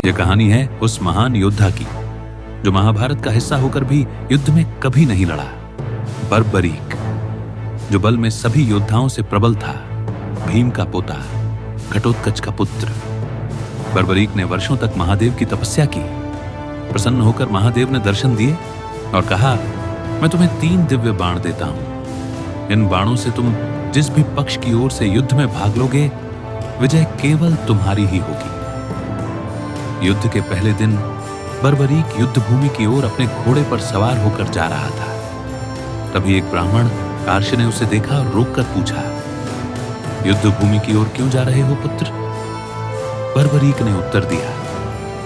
यह कहानी है उस महान योद्धा की जो महाभारत का हिस्सा होकर भी युद्ध में कभी नहीं लड़ा। बर्बरीक, जो बल में सभी योद्धाओं से प्रबल था, भीम का पोता, घटोत्कच का पुत्र। बर्बरीक ने वर्षों तक महादेव की तपस्या की। प्रसन्न होकर महादेव ने दर्शन दिए और कहा, मैं तुम्हें 3 दिव्य बाण देता हूं। इन बाणों से तुम जिस भी पक्ष की ओर से युद्ध में भाग लोगे, विजय केवल तुम्हारी ही होगी। युद्ध के पहले दिन बर्बरीक युद्ध भूमि की ओर अपने घोड़े पर सवार होकर जा रहा था। तभी एक ब्राह्मण कार्श ने उसे देखा और रोककर पूछा, युद्ध भूमि की ओर क्यों जा रहे हो पुत्र? बर्बरीक ने उत्तर दिया,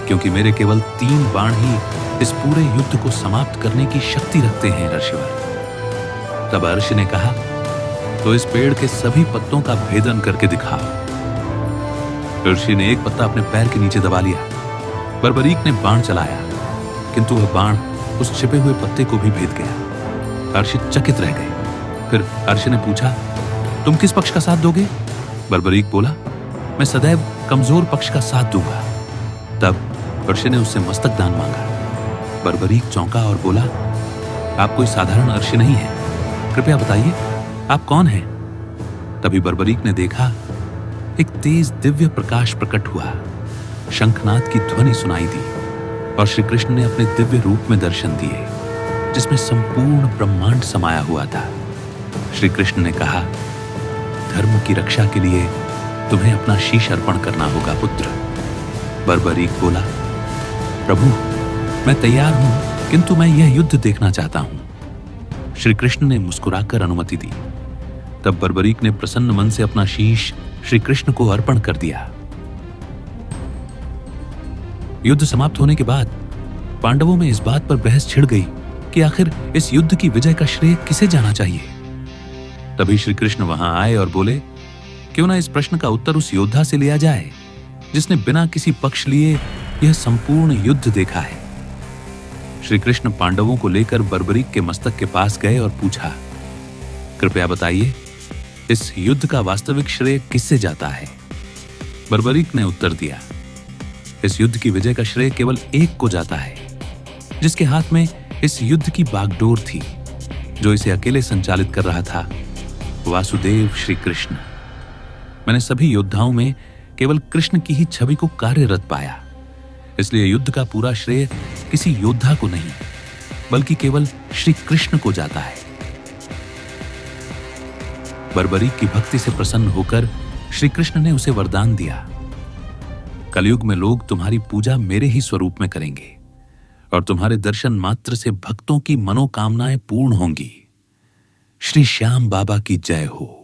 क्योंकि मेरे केवल 3 बाण ही इस पूरे युद्ध को समाप्त करने की शक्ति रखते हैं ऋषिवर। तब अर्श ने कहा, तो इस पेड़ के सभी पत्तों का भेदन करके दिखाओ। ऋषि ने एक पत्ता अपने पैर के नीचे दबा लिया। बर्बरीक ने बाण चलाया, किंतु वह बाण उस छिपे हुए पत्ते को भी भेद गया। अर्श चकित रह गए। फिर अर्श ने पूछा, तुम किस पक्ष का साथ दोगे? बर्बरीक बोला, मैं सदैव कमजोर पक्ष का साथ दूंगा। तब अर्श ने उससे मस्तक दान मांगा। बर्बरीक चौंका और बोला, आप कोई साधारण अर्श नहीं है, कृपया बताइए आप कौन हैं? तभी बर्बरीक ने देखा, एक तेज दिव्य प्रकाश प्रकट हुआ, शंखनाद की ध्वनि सुनाई दी और श्री कृष्ण ने अपने दिव्य रूप में दर्शन दिए, जिसमें संपूर्ण ब्रह्मांड समाया हुआ था। श्री कृष्ण ने कहा, धर्म की रक्षा के लिए तुम्हें अपना शीश अर्पण करना होगा पुत्र। बर्बरीक बोला, प्रभु मैं तैयार हूं, किंतु मैं यह युद्ध देखना चाहता हूं। श्री कृष्ण ने मुस्कुराकर अनुमति दी। तब बर्बरीक ने प्रसन्न मन से अपना शीश श्री कृष्ण को अर्पण कर दिया। युद्ध समाप्त होने के बाद पांडवों में इस बात पर बहस छिड़ गई कि आखिर इस युद्ध की विजय का श्रेय किसे जाना चाहिए। तभी श्री कृष्ण वहां आए और बोले, क्यों ना इस प्रश्न का उत्तर उस योद्धा से लिया जाए जिसने बिना किसी पक्ष लिए यह संपूर्ण युद्ध देखा है। श्री कृष्ण पांडवों को लेकर बर्बरीक के मस्तक के पास गए और पूछा, कृपया बताइए इस युद्ध का वास्तविक श्रेय किससे जाता है? बर्बरीक ने उत्तर दिया, इस युद्ध की विजय का श्रेय केवल एक को जाता है, जिसके हाथ में इस युद्ध की बागडोर थी, जो इसे अकेले संचालित कर रहा था, वासुदेव श्री कृष्ण। मैंने सभी योद्धाओं में केवल कृष्ण की ही छवि को कार्यरत पाया, इसलिए युद्ध का पूरा श्रेय किसी योद्धा को नहीं, बल्कि केवल श्री कृष्ण को जाता है। बर्बरीक की भक्ति से प्रसन्न होकर श्री कृष्ण ने उसे वरदान दिया, कलयुग में लोग तुम्हारी पूजा मेरे ही स्वरूप में करेंगे और तुम्हारे दर्शन मात्र से भक्तों की मनोकामनाएं पूर्ण होंगी। श्री श्याम बाबा की जय हो।